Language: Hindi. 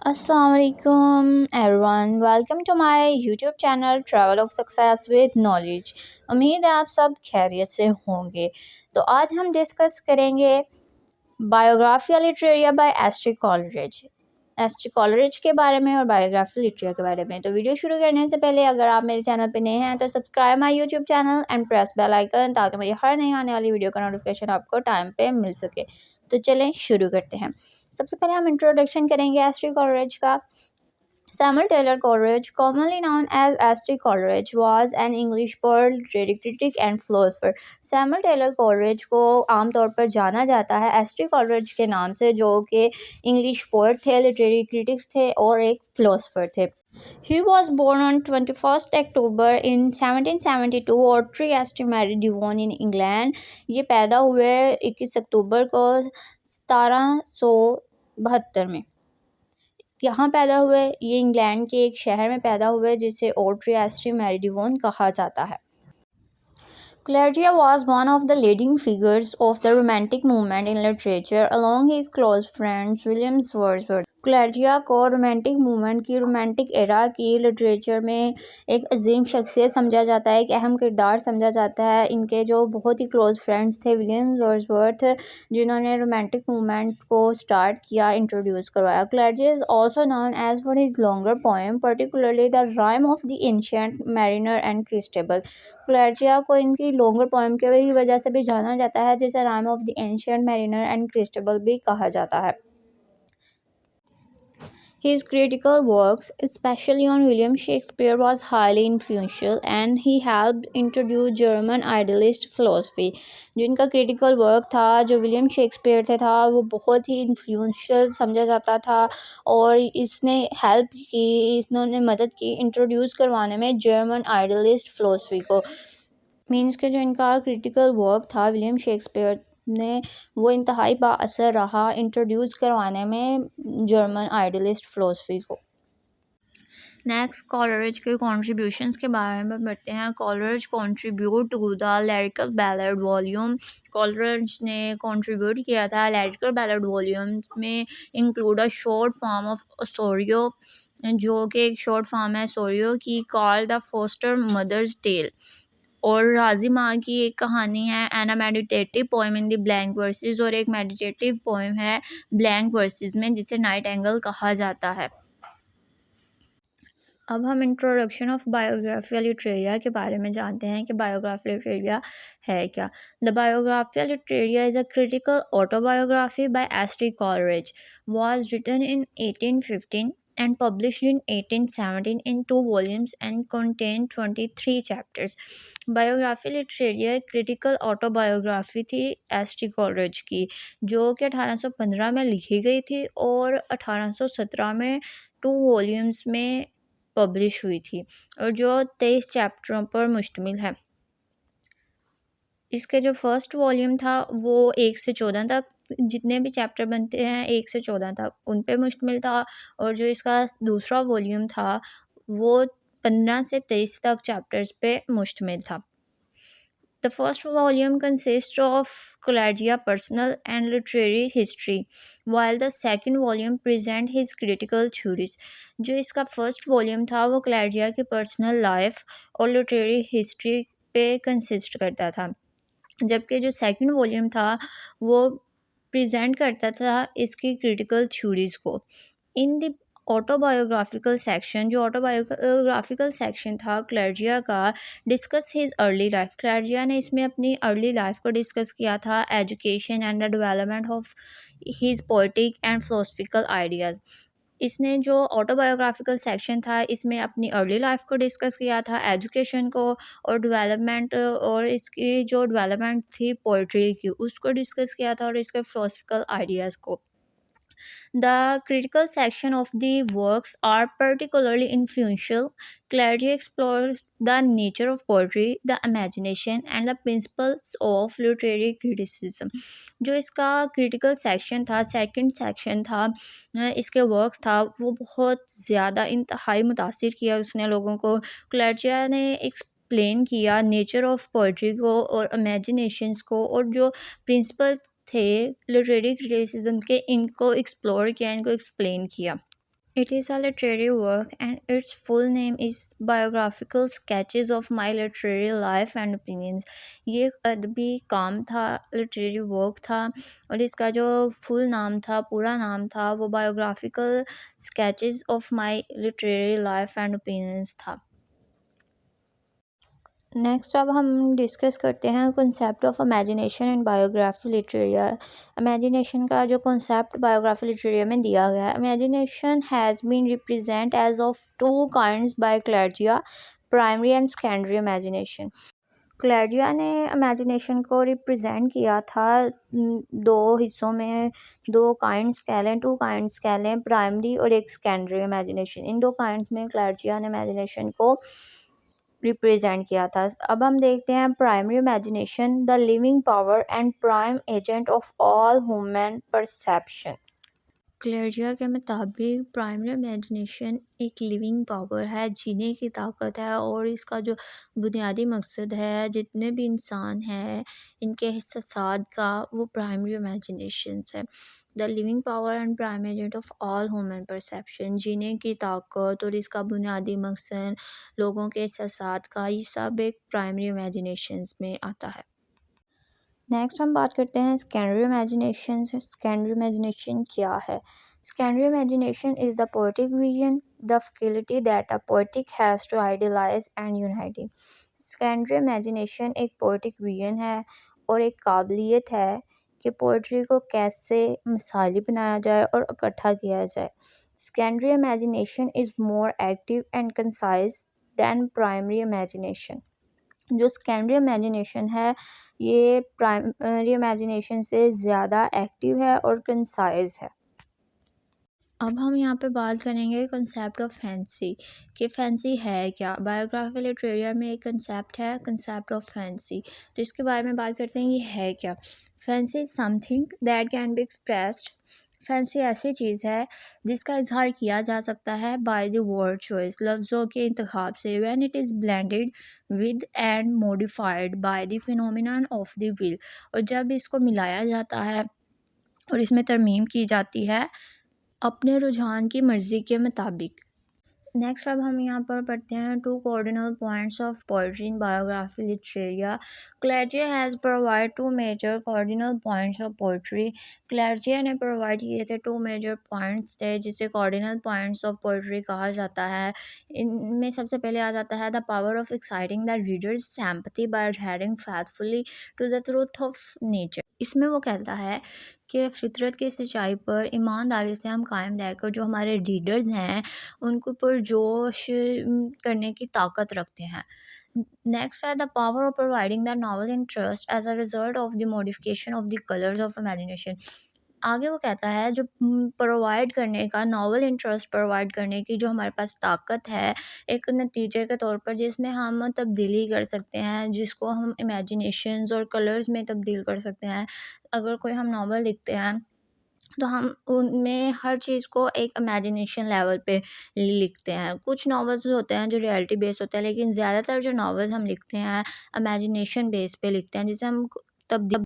Assalamualaikum everyone, welcome to my YouTube channel travel of success with knowledge. उम्मीद है आप सब खैरियत से होंगे। तो आज हम डिस्कस करेंगे biographical literature by S T Coleridge, S T Coleridge के बारे में और बायोग्राफी लिटरेचर के बारे में। तो वीडियो शुरू करने से पहले अगर आप मेरे चैनल पे नए हैं तो subscribe my YouTube channel and press bell icon, ताकि मेरी हर नई आने वाली वीडियो का नोटिफिकेशन आपको टाइम पे मिल सके। तो चलें शुरू करते हैं। सबसे पहले हम इंट्रोडक्शन करेंगे एस टी कॉलरिज का। Samuel Taylor Coleridge, commonly known as S.T. Coleridge, was an English poet, literary critic and philosopher. Samuel Taylor Coleridge को आमतौर पर जाना जाता है एस टी कॉलरिज के नाम से, जो कि इंग्लिश पोएट थे, लिटरेरी क्रिटिक्स थे और एक फिलोसफर थे। He was born on 21st October in 1772 और Ottery St Mary Devon in England. ये पैदा हुए 21 अक्टूबर को 1772 में। यहाँ पैदा हुए, ये इंग्लैंड के एक शहर में पैदा हुए जिसे ओल्ड एस्ट्री मैरीडिवोन कहा जाता है। Coleridge was one of the leading figures of the Romantic movement in literature, along his close friends William Wordsworth. क्लैरिया को रोमांटिक मूवमेंट की, रोमांटिक एरा की लिटरेचर में एक अजीम शख्सियत समझा जाता है, एक अहम किरदार समझा जाता है। इनके जो बहुत ही क्लोज फ्रेंड्स थे विलियम वर्ड्सवर्थ, जिन्होंने रोमांटिक मूवमेंट को स्टार्ट किया, इंट्रोड्यूस करवाया। Coleridge is also known as for his longer poem, particularly the Rime of the Ancient Mariner and Christabel. Coleridge को इनकी लॉन्गर पोएम की वजह से भी जाना जाता है, जिसे Rime of the Ancient Mariner and Christabel भी कहा जाता है। His critical works, especially on William Shakespeare, was highly influential and he helped introduce German idealist philosophy. जो इनका क्रिटिकल वर्क था, जो विलियम शेक्सपियर से था, वो बहुत ही इन्फ्लुएंशियल समझा जाता था और इसने हेल्प की, इन्होंने मदद की इंट्रोड्यूस करवाने में जर्मन आइडियलिस्ट फिलोसफी को। मीन्स के जो इनका क्रिटिकल वर्क था विलियम शेक्सपियर ने, वो इंतहाई बाअसर रहा इंट्रोड्यूस करवाने में जर्मन आइडियलिस्ट फ़िलोसफी को। नेक्स्ट कॉलरिज के कॉन्ट्रीब्यूशंस के बारे में पढ़ते हैं। Coleridge contribute to the lyrical ballad volume. Coleridge ने कंट्रीब्यूट किया था लिरिकल बैलेड वॉल्यूम में include a short form of सोरियो, जो कि एक शॉर्ट फॉर्म है सोरियो की, called the poster mother's tell, और राजी माँ की एक कहानी है, and a meditative poem in the blank versus, और एक मेडिटेटिव पोएम है ब्लैंक वर्सेस में, जिसे नाइट एंगल कहा जाता है। अब हम इंट्रोडक्शन ऑफ बायोग्राफिकल लिटरेचर के बारे में जानते हैं कि बायोग्राफी लिटरेचर है क्या। The biographical literature is a critical autobiography by S T Coleridge, was written in 1815 and published in 1817 in 2 volumes and contained 23 chapters. Biography literature critical autobiography थी एस टी कॉलरिज की, जो कि 1815 में लिखी गई थी और 1817 में 2 वॉल्यूम्स में पब्लिश हुई थी, और जो 23 चैप्टरों पर मुश्तमिल है। इसके जो फर्स्ट वॉल्यूम था वो 1 से 14 तक, जितने भी चैप्टर बनते हैं 1 से 14 तक उन पे मुश्तमिल था, और जो इसका दूसरा वॉल्यूम था वो 15 से 23 तक चैप्टर्स पे मुश्तमिल था। The first volume consists of Coleridge's personal and literary history, while the second volume present his critical theories. जो इसका फर्स्ट वॉल्यूम था वो क्लैरिया की पर्सनल लाइफ और लिटरेरी हिस्ट्री पे कंसिस्ट करता था, जबकि जो सेकंड वॉल्यूम था वो प्रेजेंट करता था इसकी क्रिटिकल थ्योरीज को। इन द ऑटोबायोग्राफिकल सेक्शन, जो ऑटोबायोग्राफिकल सेक्शन था क्लैरिया का, डिस्कस हिज अर्ली लाइफ। क्लैरिया ने इसमें अपनी अर्ली लाइफ को डिस्कस किया था, education and the development of his poetic and philosophical ideas. इसने जो ऑटोबायोग्राफिकल सेक्शन था इसमें अपनी अर्ली लाइफ को डिस्कस किया था, एजुकेशन को और डेवलपमेंट, और इसकी जो डेवलपमेंट थी पोइट्री की उसको डिस्कस किया था, और इसके फिलोसफिकल आइडियाज़ को। The critical section of the works are particularly influential. Clarity explores the nature of poetry, the imagination, and the principles of literary criticism. जो इसका critical section था, सेकंड सेक्शन था, इसके वर्क्स था, वो बहुत ज़्यादा इंतहाई मुतासिर किया उसने लोगों को। क्लैरिया ने एक्सप्लेन किया नेचर ऑफ पोइट्री को और इमेजिनेशंस को, और जो प्रिंसिपल थे लिटरेरी क्रिटिसिज्म के, इनको एक्सप्लोर किया, इनको एक्सप्लेन किया। It is a literary work and its full name is Biographical Sketches of My Literary Life and Opinions। ये एक अदबी काम था, लिटरेरी वर्क था, और इसका जो फुल नाम था, पूरा नाम था, वो Biographical Sketches of My Literary Life and Opinions था। नेक्स्ट अब हम डिस्कस करते हैं concept of imagination and Biographia Literaria. Imagination का जो कॉन्सेप्ट बायोग्राफी लिटरेरिया में दिया गया है, imagination has been represent as of two kinds by Coleridge, primary and secondary imagination. Coleridge ने इमेजिनेशन को रिप्रेजेंट किया था दो हिस्सों में, दो काइंड्स कह लें, टू काइंड्स कह लें, प्राइमरी और एक सेकेंडरी इमेजिनेशन। इन दो काइंड्स में क्लैर्जिया ने इमेजिनेशन को रिप्रेजेंट किया था। अब हम देखते हैं primary imagination, the living power and prime agent of all human perception. Coleridge के मुताबिक प्राइमरी इमेजिनेशन एक लिविंग पावर है, जीने की ताकत है, और इसका जो बुनियादी मकसद है, जितने भी इंसान हैं इनके एहसासात का, वो प्राइमरी इमेजिनेशन है। The living power and prime agent of all human perception, जीने की ताकत और इसका बुनियादी मकसद लोगों के एहसासात का, ये सब एक प्राइमरी इमेजिनेशंस में आता है। नेक्स्ट हम बात करते हैं सेकेंडरी इमेजिनेशन से। सेकेंडरी इमेजिनेशन क्या है? Secondary imagination is the poetic vision, the faculty that a poetic has to idealise and unite. Secondary imagination एक पोएटिक विजन है और एक काबिलियत है कि पोइट्री को कैसे मिसाली बनाया जाए और इकट्ठा किया जाए। Secondary imagination is more active and concise than primary imagination. जो सेकेंडरी इमेजिनेशन है, ये प्राइमरी इमेजिनेशन से ज़्यादा एक्टिव है और कंसाइज है। अब हम यहाँ पे बात करेंगे कंसेप्ट ऑफ फैंसी, कि फैंसी है क्या। बायोग्राफी लिटरेरिया में एक कंसेप्ट है, कंसेप्ट ऑफ फैंसी, तो इसके बारे में बात करते हैं, ये है क्या। Fancy is something that can be expressed. Fancy ऐसी चीज़ है जिसका इजहार किया जा सकता है बाय द वर्ड चॉइस, लफ्ज़ों के इंतखाब से, when it is blended with and modified by the phenomenon of the will, और जब इसको मिलाया जाता है और इसमें तरमीम की जाती है अपने रुझान की मर्ज़ी के मुताबिक। नेक्स्ट अब हम यहाँ पर पढ़ते हैं two cardinal points of poetry in Biographia Literaria. Coleridge has provide two major cardinal points of poetry. Coleridge ने प्रोवाइड किए थे टू मेजर पॉइंट्स थे, जिसे कार्डिनल पॉइंट्स ऑफ पोइट्री कहा जाता है। इनमें सबसे पहले आ जाता है the power of exciting the readers sympathy by adhering faithfully to the truth of nature. इसमें वो कहता है कि फितरत की सच्चाई पर ईमानदारी से हम कायम रहकर जो हमारे रीडर्स हैं उनको पुरजोश करने की ताकत रखते हैं। नेक्स्ट है the power of providing the novel interest as a result of the modification of the colours of imagination. आगे वो कहता है जो प्रोवाइड करने का, नॉवल इंटरेस्ट प्रोवाइड करने की जो हमारे पास ताकत है एक नतीजे के तौर पर, जिसमें हम तब्दीली कर सकते हैं, जिसको हम इमेजिनेशंस और कलर्स में तब्दील कर सकते हैं। अगर कोई हम नॉवल लिखते हैं तो हम उनमें हर चीज़ को एक इमेजिनेशन लेवल पे लिखते हैं। कुछ नॉवेल्स होते हैं जो रियलिटी बेस्ड होते हैं, लेकिन ज़्यादातर जो नॉवेल्स हम लिखते हैं इमेजिनेशन बेस पे लिखते हैं, जिसे हम तब्दील